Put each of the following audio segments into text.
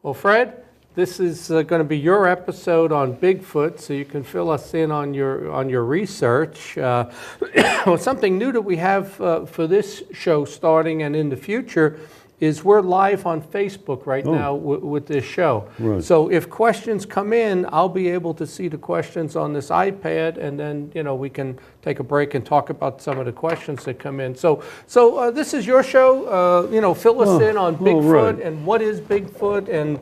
Well, Fred, this is going to be your episode on Bigfoot, so you can fill us in on your research. Well, something new that we have for this show starting and in the future is we're live on Facebook right now with this show. Right. So if questions come in, I'll be able to see the questions on this iPad, and then we can take a break and talk about some of the questions that come in. So this is your show. Fill us in on Bigfoot and what is Bigfoot, and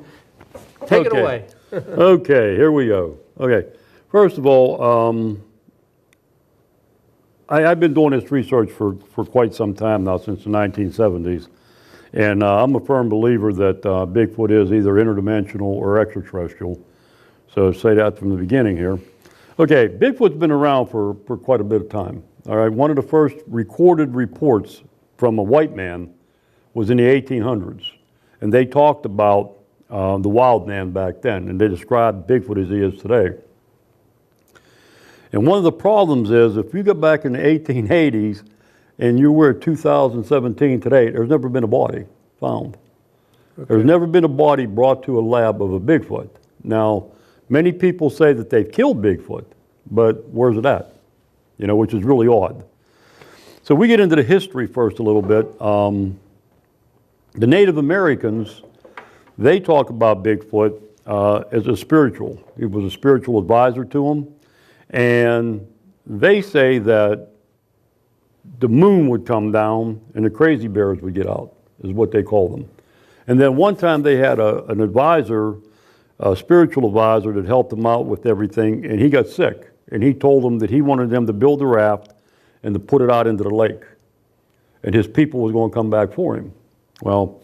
take it away. Okay, here we go. Okay, first of all, I've been doing this research for quite some time now, since the 1970s. And I'm a firm believer that Bigfoot is either interdimensional or extraterrestrial. So say that from the beginning here. Okay, Bigfoot's been around for quite a bit of time. All right, one of the first recorded reports from a white man was in the 1800s. And they talked about the wild man back then, and they described Bigfoot as he is today. And one of the problems is, if you go back in the 1880s, and you were 2017 today, there's never been a body found. Okay. There's never been a body brought to a lab of a Bigfoot. Now, many people say that they've killed Bigfoot, but where's it at? Which is really odd. So we get into the history first a little bit. The Native Americans, they talk about Bigfoot as a spiritual. He was a spiritual advisor to them. And they say that the moon would come down and the crazy bears would get out, is what they call them. And then one time they had an advisor, a spiritual advisor, that helped them out with everything, and he got sick. And he told them that he wanted them to build a raft and to put it out into the lake. And his people was going to come back for him. Well,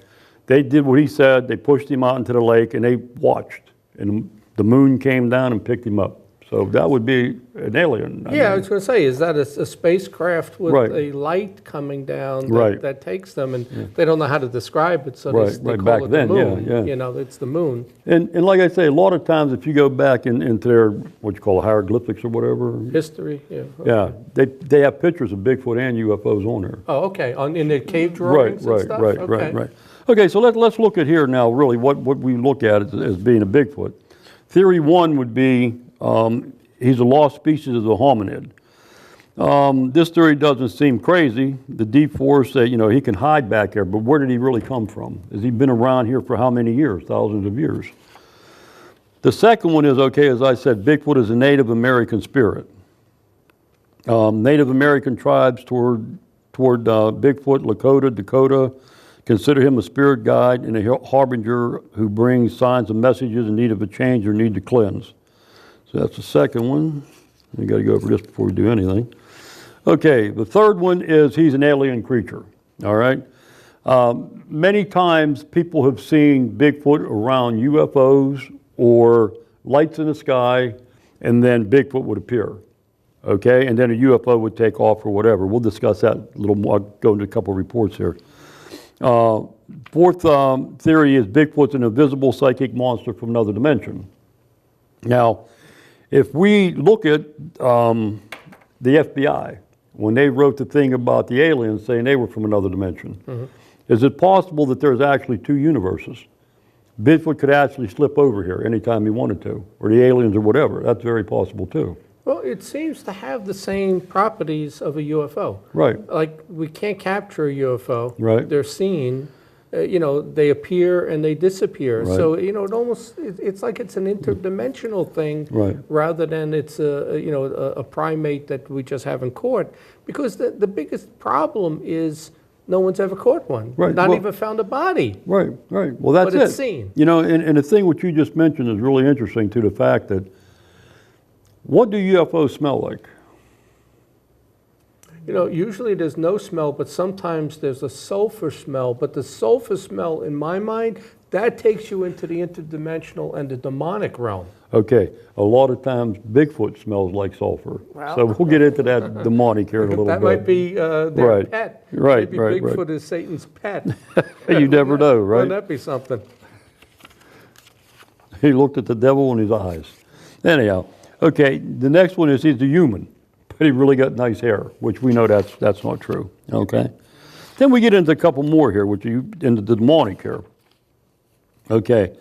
they did what he said. They pushed him out into the lake and they watched. And the moon came down and picked him up. So that would be an alien. I was going to say, is that a spacecraft with a light coming down that takes them? And they don't know how to describe it, so they call back it then, the moon. yeah. It's the moon. And like I say, a lot of times if you go back into their, what you call hieroglyphics or whatever. History, yeah. Okay. Yeah, they have pictures of Bigfoot and UFOs on there. Oh, okay, in the cave drawings and stuff? Right. Okay, so let's look at here now, really, what we look at as being a Bigfoot. Theory one would be, he's a lost species of the hominid. This theory doesn't seem crazy. The D4 say, he can hide back there, but where did he really come from? Has he been around here for how many years? Thousands of years. The second one is, as I said, Bigfoot is a Native American spirit. Native American tribes toward Bigfoot, Lakota, Dakota, consider him a spirit guide and a harbinger who brings signs and messages in need of a change or need to cleanse. So that's the second one. We got to go over this before we do anything. Okay, the third one is he's an alien creature. All right. Many times people have seen Bigfoot around UFOs or lights in the sky, and then Bigfoot would appear. Okay, and then a UFO would take off or whatever. We'll discuss that a little more. I'll go into a couple of reports here. Fourth theory is Bigfoot's an invisible psychic monster from another dimension. Now, if we look at the FBI, when they wrote the thing about the aliens saying they were from another dimension, is it possible that there's actually two universes? Bigfoot could actually slip over here anytime he wanted to, or the aliens or whatever. That's very possible too. Well, it seems to have the same properties of a UFO. Right. Like, we can't capture a UFO. Right. They're seen. They appear and they disappear. Right. So, it's like it's an interdimensional thing, rather than it's a primate that we just haven't caught. Because the biggest problem is no one's ever caught one. Right. Not even found a body. Right. Well, that's it. But it's seen. And the thing what you just mentioned is really interesting too, the fact that, what do UFOs smell like? Usually there's no smell, but sometimes there's a sulfur smell. But the sulfur smell, in my mind, that takes you into the interdimensional and the demonic realm. Okay, a lot of times Bigfoot smells like sulfur. Well, so we'll get into that demonic here in a little bit. That might be their pet. Right, Maybe Bigfoot is Satan's pet. You never know, right? Wouldn't that be something? He looked at the devil in his eyes. Anyhow, okay, the next one is he's a human. But he really got nice hair, which we know that's not true, okay? Then we get into a couple more here, which are into the demonic here. Okay,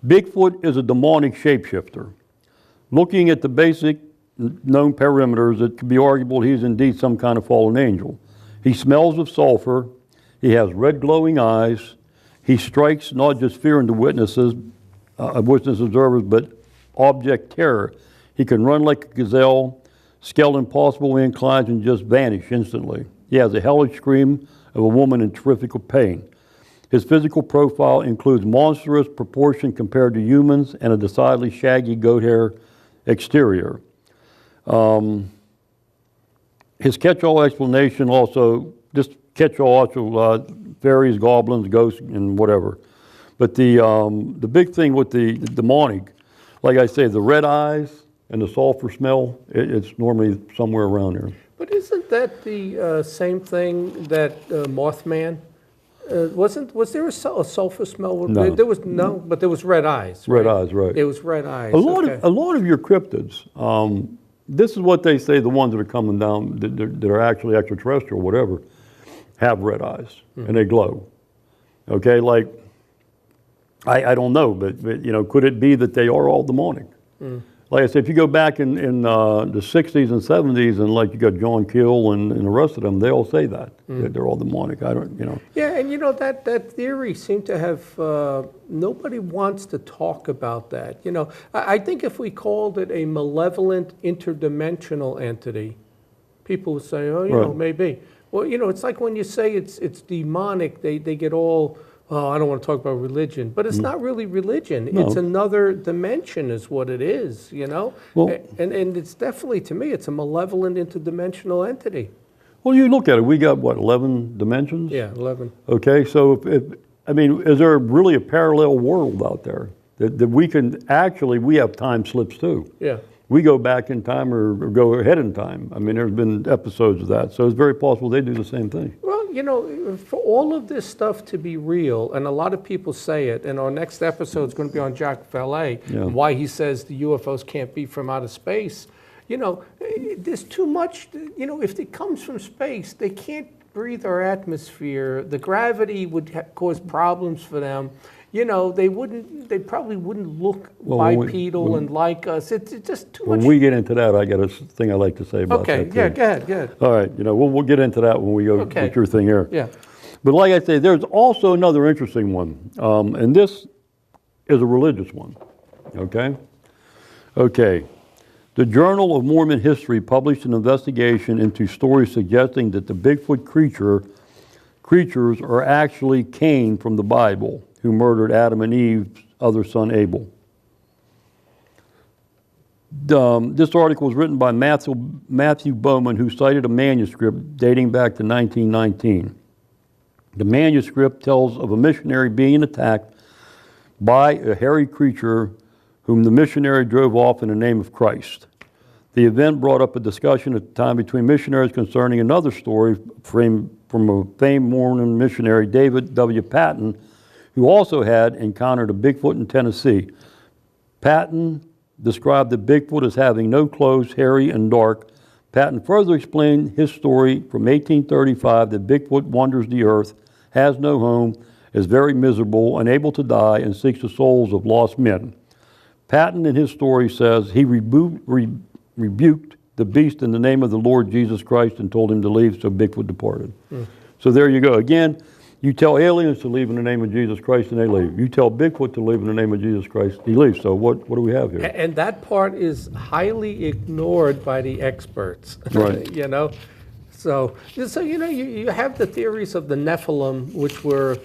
Bigfoot is a demonic shapeshifter. Looking at the basic known perimeters, it could be arguable he's indeed some kind of fallen angel. He smells of sulfur. He has red glowing eyes. He strikes not just fear into witness observers, but object terror. He can run like a gazelle, scale impossible inclines, and just vanish instantly. He has a hellish scream of a woman in terrific pain. His physical profile includes monstrous proportion compared to humans and a decidedly shaggy goat hair exterior. His catch-all explanation also, just catch-all also fairies, goblins, ghosts, and whatever. But the big thing with the demonic, like I say, the red eyes and the sulfur smell, it's normally somewhere around there. But isn't that the same thing that Mothman? Was there a sulfur smell? No. There was no, but there was red eyes. Red right? eyes, right. It was red eyes. A lot of your cryptids, this is what they say, the ones that are coming down, that are actually extraterrestrial, whatever, have red eyes, and they glow. Okay, like, I don't know, but could it be that they are all demonic? Like I said, if you go back in the 60s and 70s, and like you got John Keel and the rest of them, they all say that they're all demonic. I don't. Yeah, and that theory seemed to have nobody wants to talk about that. I think if we called it a malevolent interdimensional entity, people would say, oh, Right. maybe. Well, it's like when you say it's demonic, they get all. Oh, I don't want to talk about religion, but it's not really religion. No. It's another dimension is what it is, Well, and it's definitely, to me, it's a malevolent interdimensional entity. well, you look at it. We got what, 11 dimensions? Yeah, 11. Okay, so is there really a parallel world out there that we can actually? We have time slips too. Yeah. We go back in time or go ahead in time. I mean, there's been episodes of that, so it's very possible they do the same thing. Well, for all of this stuff to be real, and a lot of people say it, and our next episode is going to be on Jacques Vallée, and why he says the UFOs can't be from outer space. There's too much, if it comes from space, they can't breathe our atmosphere. The gravity would cause problems for them. They probably wouldn't look bipedal and like us. It's just too much. When we get into that, I got a thing I like to say about that. Okay, yeah, go ahead. All right, we'll get into that when we go with your thing here. Yeah. But like I say, there's also another interesting one, and this is a religious one, okay? Okay. The Journal of Mormon History published an investigation into stories suggesting that the Bigfoot creatures are actually Cain from the Bible, who murdered Adam and Eve's other son, Abel. This article was written by Matthew Bowman, who cited a manuscript dating back to 1919. The manuscript tells of a missionary being attacked by a hairy creature whom the missionary drove off in the name of Christ. The event brought up a discussion at the time between missionaries concerning another story from a famed Mormon missionary, David W. Patton, who also had encountered a Bigfoot in Tennessee. Patton described the Bigfoot as having no clothes, hairy and dark. Patton further explained his story from 1835 that Bigfoot wanders the earth, has no home, is very miserable, unable to die, and seeks the souls of lost men. Patton in his story says he rebuked the beast in the name of the Lord Jesus Christ and told him to leave, so Bigfoot departed. So there you go. Again, you tell aliens to leave in the name of Jesus Christ and they leave. You tell Bigfoot to leave in the name of Jesus Christ, he leaves. So what do we have here? And that part is highly ignored by the experts. Right. So you have the theories of the Nephilim, which were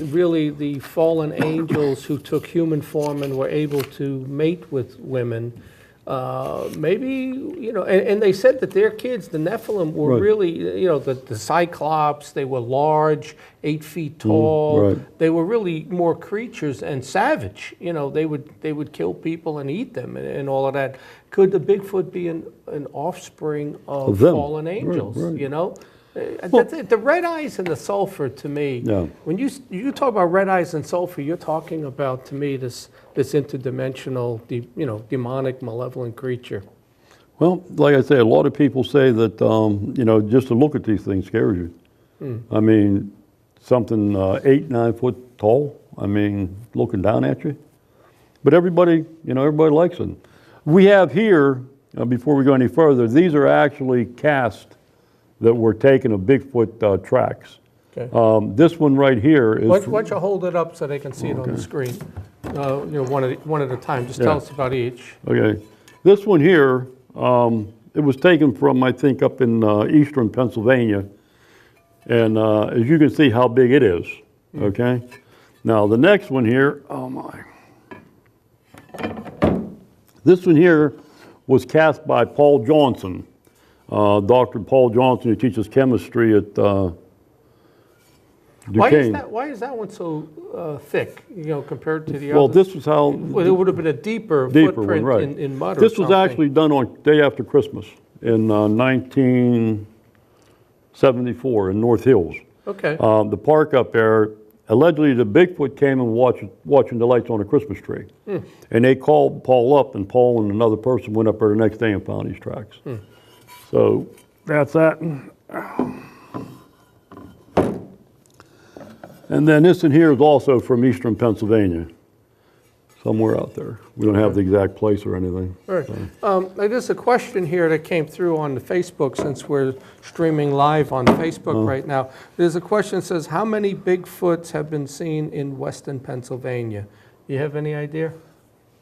really the fallen angels who took human form and were able to mate with women. Maybe, and they said that their kids, the Nephilim, were Right. really, the Cyclops, they were large, 8 feet tall. Right. They were really more creatures and savage. They would kill people and eat them and all of that. Could the Bigfoot be an offspring of them. fallen angels, Right. That's it. The red eyes and the sulfur, to me, when you talk about red eyes and sulfur, you're talking about, to me, this interdimensional, demonic, malevolent creature. Well, like I say, a lot of people say that, just to look at these things scares you. I mean, something 8, 9 foot tall, looking down at you. But everybody, everybody likes them. We have here, before we go any further, these are actually casts that were taken of Bigfoot tracks. Okay. This one right here is... Why don't you hold it up so they can see it on the screen? One at a time. Just tell us about each. Okay. This one here, it was taken from, I think, up in eastern Pennsylvania. And as you can see how big it is, okay? Now, the next one here, oh my. This one here was cast by Paul Johnson, Dr. Paul Johnson, who teaches chemistry at Duquesne. Why is that one so thick, compared to the others? Well, this was how... Well, it would have been a deeper footprint one, right. in mud or This was something. actually done on day after Christmas in 1974 in North Hills. Okay. The park up there, allegedly the Bigfoot came and watching the lights on a Christmas tree. And they called Paul up, and Paul and another person went up there the next day and found these tracks. So that's that. And then this in here is also from eastern Pennsylvania, somewhere out there. We don't have the exact place or anything. All right. There's a question here that came through on the Facebook, since we're streaming live on Facebook right now. There's a question that says, how many Bigfoots have been seen in western Pennsylvania? You have any idea?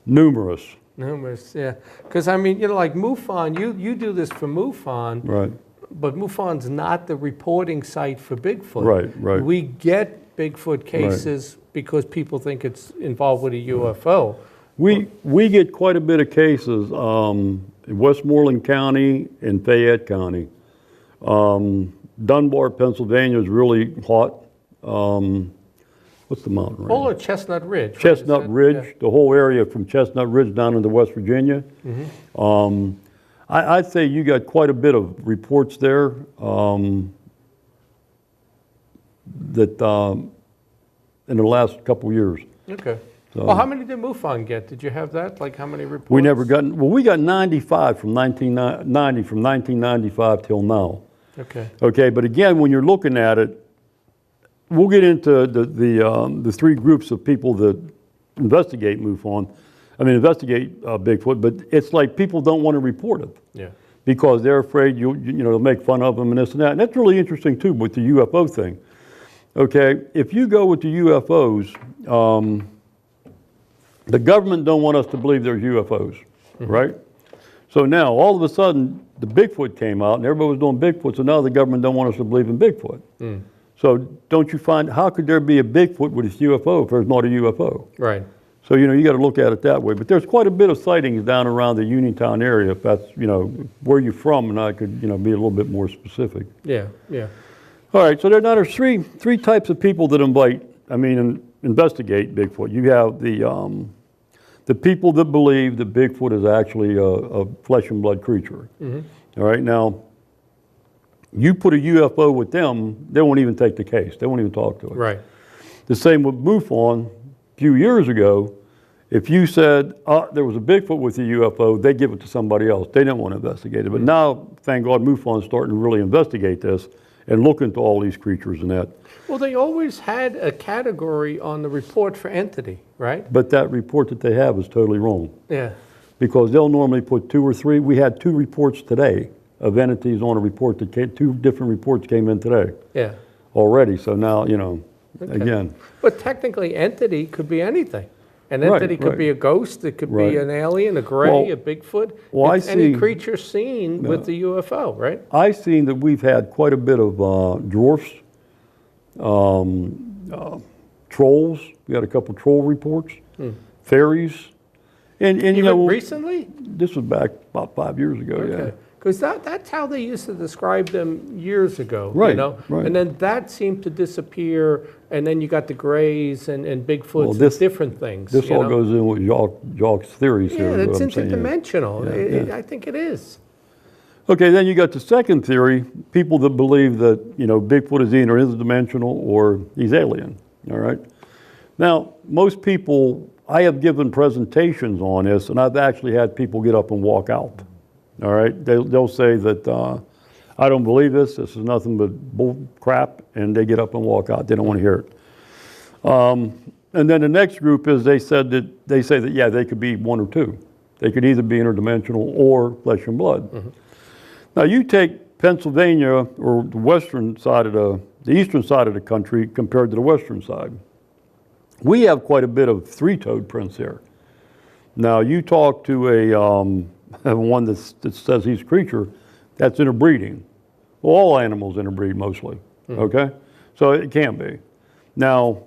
Numerous. Numerous, yeah. Because, I mean, like MUFON, you do this for MUFON. Right. But MUFON's not the reporting site for Bigfoot. Right. We get Bigfoot cases because people think it's involved with a UFO. We get quite a bit of cases in Westmoreland County and Fayette County. Dunbar, Pennsylvania is really hot. What's the mountain range? Whole of Chestnut Ridge. Chestnut Ridge, the whole area from Chestnut Ridge down into West Virginia. I'd say you got quite a bit of reports there that in the last couple of years. Okay. So, well, how many did MUFON get? Did you have that? Like how many reports? We never got, well, we got 95 from 1995 till now. Okay. Okay, but again, when you're looking at it, we'll get into the three groups of people that investigate investigate Bigfoot, but it's like people don't want to report it. Yeah. Because they're afraid they'll make fun of them and this and that. And that's really interesting too with the UFO thing. Okay, if you go with the UFOs, the government don't want us to believe there's UFOs, right? So now all of a sudden the Bigfoot came out and everybody was doing Bigfoot, so now the government don't want us to believe in Bigfoot. So don't you find, how could there be a Bigfoot with a UFO if there's not a UFO? Right. So, you got to look at it that way. But there's quite a bit of sightings down around the Uniontown area, if that's, where you're from, and I could, be a little bit more specific. Yeah. All right, so there's three types of people that investigate Bigfoot. You have the people that believe that Bigfoot is actually a flesh and blood creature. All right, now, you put a UFO with them, they won't even take the case. They won't even talk to it. Right. The same with MUFON. A few years ago, if you said there was a Bigfoot with a UFO, they'd give it to somebody else. They didn't want to investigate it. But now, thank God, MUFON's starting to really investigate this and look into all these creatures and that. Well, they always had a category on the report for entity, right? But that report that they have is totally wrong. Yeah. Because they'll normally put 2 or 3. We had 2 reports today of entities on a report that came, 2 different reports came in today. Yeah. Already. So now, again. But technically, entity could be anything. An entity could be a ghost, it could be an alien, a gray, a Bigfoot. Well, it's any creature seen with the UFO, right? I've seen that we've had quite a bit of dwarfs, trolls. We had a couple troll reports, fairies. And even recently? This was back about 5 years ago, yeah. Because that's how they used to describe them years ago, right. And then that seemed to disappear, and then you got the grays and Bigfoots and different things. This all goes in with Jacques' theories here. Yeah, it's interdimensional. I think it is. Okay, then you got the second theory, people that believe that, Bigfoot is either interdimensional or he's alien, all right? Now, most people, I have given presentations on this, and I've actually had people get up and walk out. All right, they'll say that I don't believe this is nothing but bull crap, and they get up and walk out. They don't want to hear it. And then the next group is they say that yeah, they could be one or two. They could either be interdimensional or flesh and blood. Now you take Pennsylvania or the western side of the eastern side of the country compared to the western side. We have quite a bit of three-toed prints here. Now you talk to a one that says he's a creature, that's interbreeding. Well, all animals interbreed mostly, okay? So it can be. Now,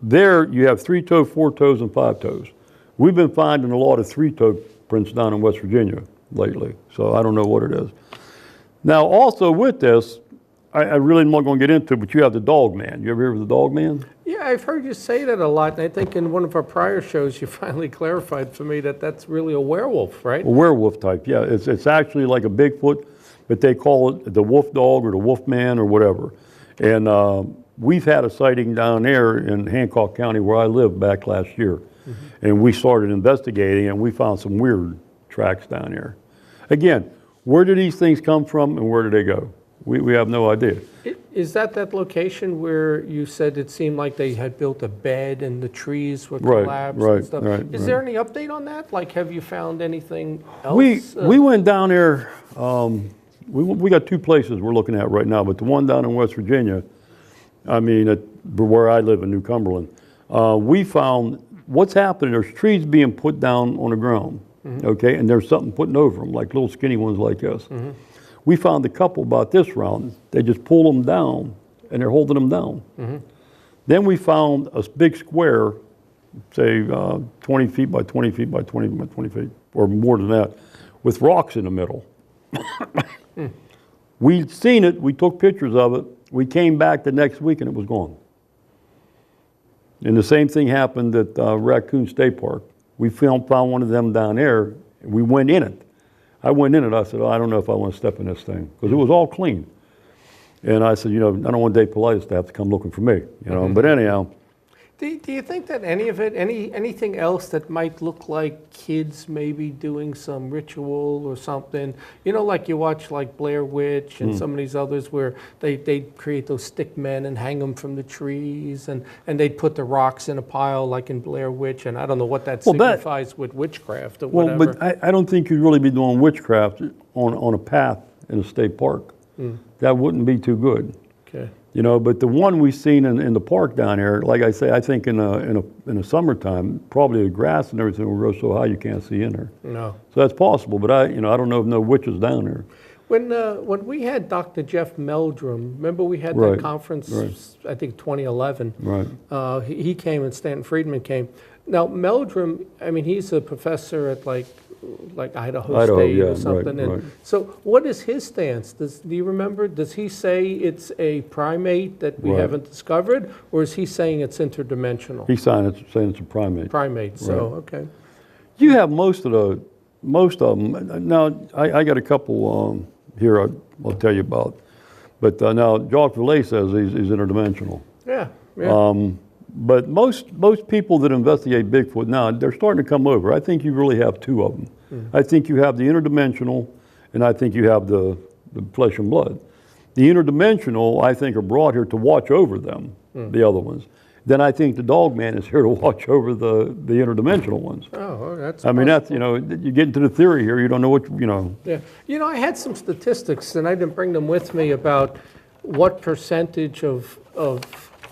there you have three toes, four toes, and five toes. We've been finding a lot of three-toed prints down in West Virginia lately, so I don't know what it is. Now, also with this, I really am not going to get into it, but you have the dog man. You ever hear of the dog man? Yeah, I've heard you say that a lot, and I think in one of our prior shows you finally clarified for me that that's really a werewolf, right? A werewolf type, yeah. It's actually like a Bigfoot, but they call it the wolf dog or the wolf man or whatever. And we've had a sighting down there in Hancock County where I lived back last year. And we started investigating and we found some weird tracks down there. Again, where do these things come from and where do they go? We have no idea. Is that location where you said it seemed like they had built a bed and the trees were collapsed and stuff? Is there any update on that? Like, have you found anything else? We went down there. We got two places we're looking at right now, but the one down in West Virginia, I mean, where I live in New Cumberland, we found what's happening. There's trees being put down on the ground, okay, and there's something putting over them, like little skinny ones like this. We found a couple about this round. They just pull them down, and they're holding them down. Then we found a big square, say 20 feet by 20 feet by 20 by 20 feet, or more than that, with rocks in the middle. We'd seen it, we took pictures of it, we came back the next week and it was gone. And the same thing happened at Raccoon State Park. We found one of them down there, and we went in it. I went in it, I said, oh, I don't know if I want to step in this thing, because it was all clean. And I said, you know, I don't want Dave Politis to have to come looking for me, you know, but anyhow. Do you think that any of it, anything else that might look like kids maybe doing some ritual or something, you know, like you watch like Blair Witch and some of these others where they create those stick men and hang them from the trees and they'd put the rocks in a pile like in Blair Witch, and I don't know what that signifies with witchcraft or whatever. Well, but I don't think you'd really be doing witchcraft on a path in a state park. That wouldn't be too good. Okay. You know, but the one we've seen in the park down there, like I say, I think in the summertime, probably the grass and everything will grow so high you can't see in there. No. So that's possible, but I don't know if no witches down there. When we had Dr. Jeff Meldrum, remember we had that conference, I think 2011. Right. He came and Stanton Friedman came. Now Meldrum, I mean, he's a professor at like Idaho State or something. Right. So what is his stance? Do you remember? Does he say it's a primate that we haven't discovered, or is he saying it's interdimensional? He's saying it's a primate. Primate. So okay. You have most of them. Now I got a couple here I'll tell you about, but now Jacques Vallée says he's interdimensional. Yeah. But most people that investigate Bigfoot now, they're starting to come over. I think you really have two of them. I think you have the interdimensional, and I think you have the flesh and blood. The interdimensional, I think, are brought here to watch over them, the other ones. Then I think the dog man is here to watch over the interdimensional ones. Oh, that's. I mean, that's, you know, you get into the theory here, you don't know what, you know. Yeah. You know, I had some statistics, and I didn't bring them with me, about what percentage of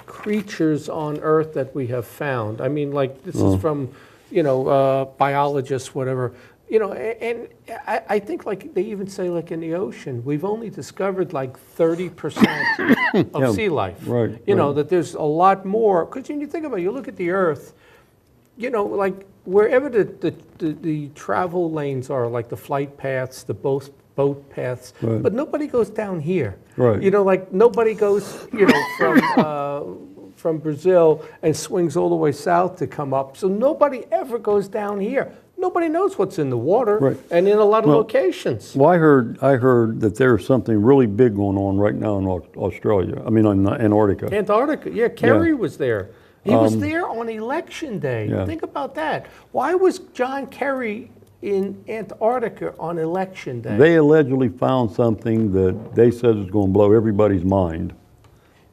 creatures on Earth that we have found. I mean, like, this is from, you know, biologists, whatever. You know, and I think, like, they even say, like, in the ocean, we've only discovered, like, 30% of sea life. Right. You know, that there's a lot more. Because when you think about it, you look at the Earth, you know, like, wherever the travel lanes are, like the flight paths, the boat paths, but nobody goes down here. Right. You know, like, nobody goes, you know, from Brazil and swings all the way south to come up. So nobody ever goes down here. Nobody knows what's in the water and in a lot of locations. Well, I heard that there's something really big going on right now in Australia. I mean, in Antarctica. Antarctica, yeah. Kerry was there. He was there on election day. Yeah. Think about that. Why was John Kerry in Antarctica on election day? They allegedly found something that they said is going to blow everybody's mind.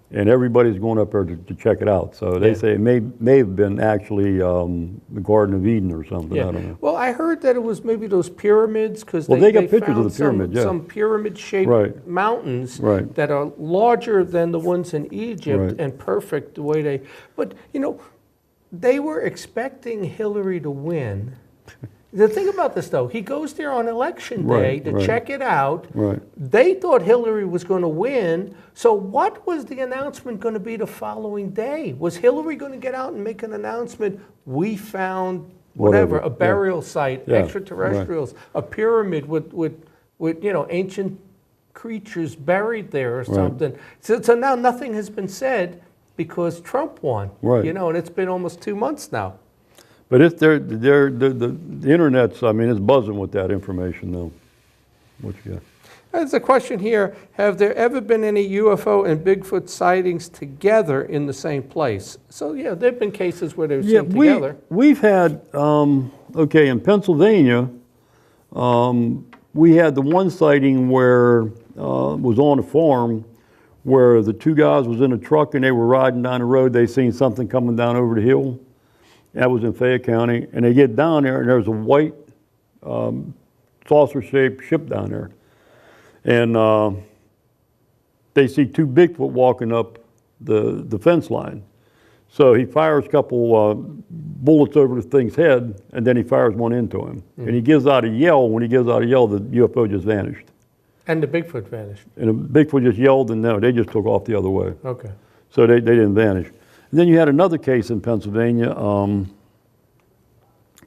and everybody's going up there to check it out. So they say it may have been actually the Garden of Eden or something. I don't know. Well, I heard that it was maybe those pyramids, because Well, they got pictures found of the pyramids, yeah. some pyramid-shaped Right. mountains Right. that are larger than the ones in Egypt Right. and perfect the way they. But they were expecting Hillary to win. The thing about this, though, he goes there on election day to check it out. Right. They thought Hillary was going to win. So what was the announcement going to be the following day? Was Hillary going to get out and make an announcement? We found whatever, a burial site, extraterrestrials, a pyramid with ancient creatures buried there or something. So now nothing has been said because Trump won. Right. And it's been almost 2 months now. But it's the internet's, I mean, it's buzzing with that information though. What you got? There's a question here. Have there ever been any UFO and Bigfoot sightings together in the same place? So, yeah, there have been cases where they've seen together. We've had, in Pennsylvania, we had the one sighting where it was on a farm where the two guys was in a truck and they were riding down the road. They seen something coming down over the hill. That was in Fayette County. And they get down there and there's a white saucer-shaped ship down there. And they see two Bigfoot walking up the fence line. So he fires a couple bullets over the thing's head, and then he fires one into him. And he gives out a yell. When he gives out a yell, the UFO just vanished. And the Bigfoot vanished. And the Bigfoot just yelled, and no, they just took off the other way. Okay. So they didn't vanish. And then you had another case in Pennsylvania.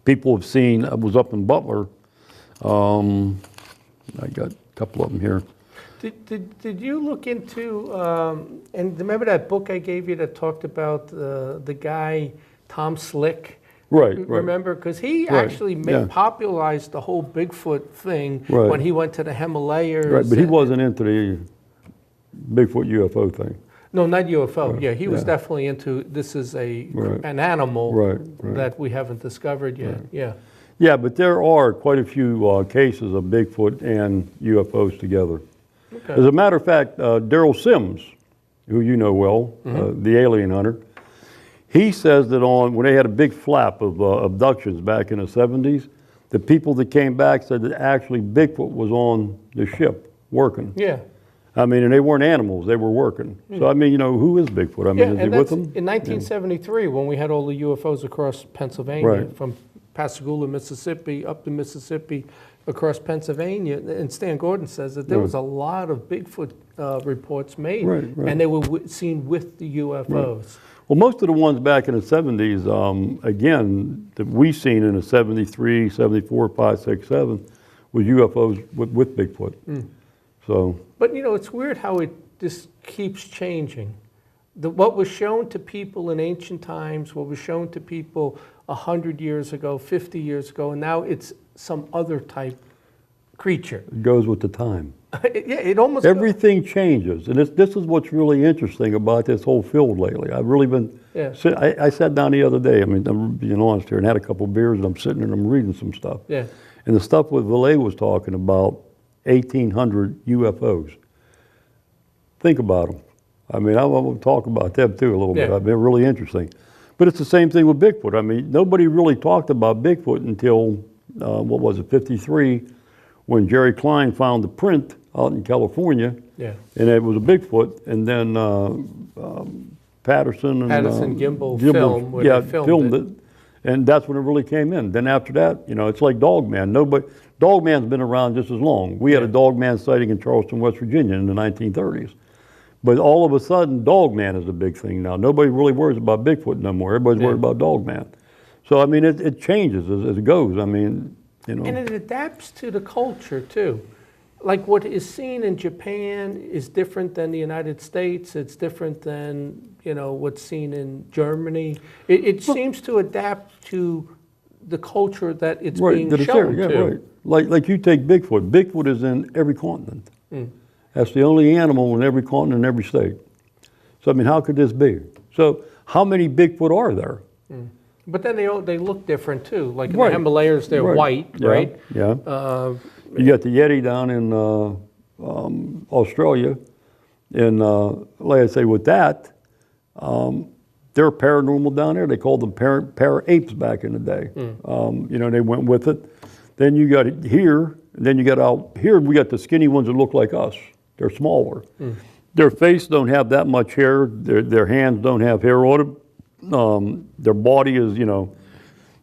People have seen, I was up in Butler. I got a couple of them here. Did you look into, and remember that book I gave you that talked about the guy, Tom Slick? Right. Remember? Because he actually popularized the whole Bigfoot thing when he went to the Himalayas. Right, but he wasn't into the Bigfoot UFO thing. No, not UFO. Yeah, he was definitely into, this is an animal that we haven't discovered yet. Yeah. Yeah, but there are quite a few cases of Bigfoot and UFOs together. Okay. As a matter of fact, Daryl Sims, who you know well, the alien hunter, he says that when they had a big flap of abductions back in the 70s, the people that came back said that actually Bigfoot was on the ship working. Yeah. I mean, and they weren't animals, they were working. So, I mean, who is Bigfoot? I mean, is he with them? In 1973, when we had all the UFOs across Pennsylvania, from Pascagoula, Mississippi, up to Mississippi, across Pennsylvania, and Stan Gordon says that there was a lot of Bigfoot reports made, and they were seen with the UFOs. Well, most of the ones back in the 70s, again, that we seen in the 73, 74, 5, 6, 7, was UFOs with Bigfoot. So. But it's weird how it just keeps changing. What was shown to people in ancient times, what was shown to people 100 years ago, 50 years ago, and now it's some other type creature. It goes with the time. It almost everything changes, and this is what's really interesting about this whole field lately. I've really been. I sat down the other day. I mean, I'm being honest here, and had a couple of beers, and I'm sitting and I'm reading some stuff. Yeah. And the stuff with Valet was talking about 1,800 UFOs. Think about them. I mean, I want to talk about them too a little bit. I've been really interesting. But it's the same thing with Bigfoot. I mean, nobody really talked about Bigfoot until, 53, when Jerry Klein found the print out in California. Yeah. And it was a Bigfoot. And then Patterson Gimbel film, where they filmed it. And that's when it really came in. Then after that, it's like Dogman. Dogman's been around just as long. We had a Dogman sighting in Charleston, West Virginia in the 1930s. But all of a sudden, Dogman is a big thing now. Nobody really worries about Bigfoot no more. Everybody's worried about Dogman. So, I mean, it changes as it goes. I mean, And it adapts to the culture, too. Like what is seen in Japan is different than the United States. It's different than, what's seen in Germany. It seems to adapt to the culture that it's being shown to. Like you take Bigfoot. Bigfoot is in every continent. That's the only animal in every continent in every state. So, I mean, how could this be? So, how many Bigfoot are there? But then they look different, too. Like in the Himalayas, they're white, right? Yeah. You got the Yeti down in Australia. And like I say, with that, they're paranormal down there. They called them para-apes back in the day. You know, they went with it. Then you got it here, and then you got out here. We got the skinny ones that look like us. They're smaller. Their face don't have that much hair. Their hands don't have hair on them. Their body is, you know,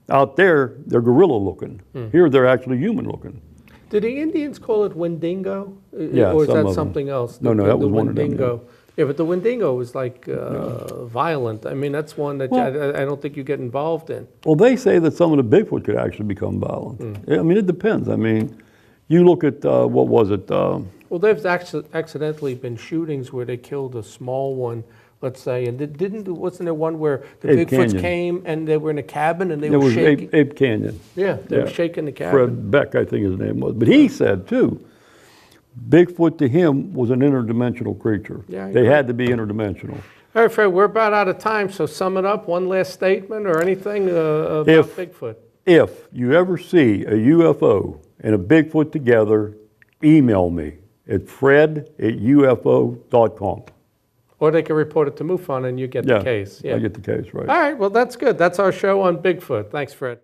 out there, they're gorilla looking. Here, they're actually human looking. Did the Indians call it Wendigo? Yeah, or is some that of something them. else? No, that was one of them, Wendigo. Yeah, but the Wendigo was like violent. I mean, that's one that I don't think you get involved in. Well, they say that some of the Bigfoot could actually become violent. I mean, it depends. I mean, you look at, what was it? Well, there's accidentally been shootings where they killed a small one, let's say, and wasn't there one where the Ape Bigfoots Canyon. came and they were in a cabin and they It were was shaking? Ape Canyon. Yeah, they were shaking the cabin. Fred Beck, I think his name was. But he said, too, Bigfoot to him was an interdimensional creature. Yeah, I They agree. had to be interdimensional. All right, Fred, we're about out of time, so sum it up, one last statement or anything about Bigfoot. If you ever see a UFO and a Bigfoot together, email me at fred@ufo.com. Or they can report it to MUFON and you get the case. I get the case, right. All right, well, that's good. That's our show on Bigfoot. Thanks, Fred.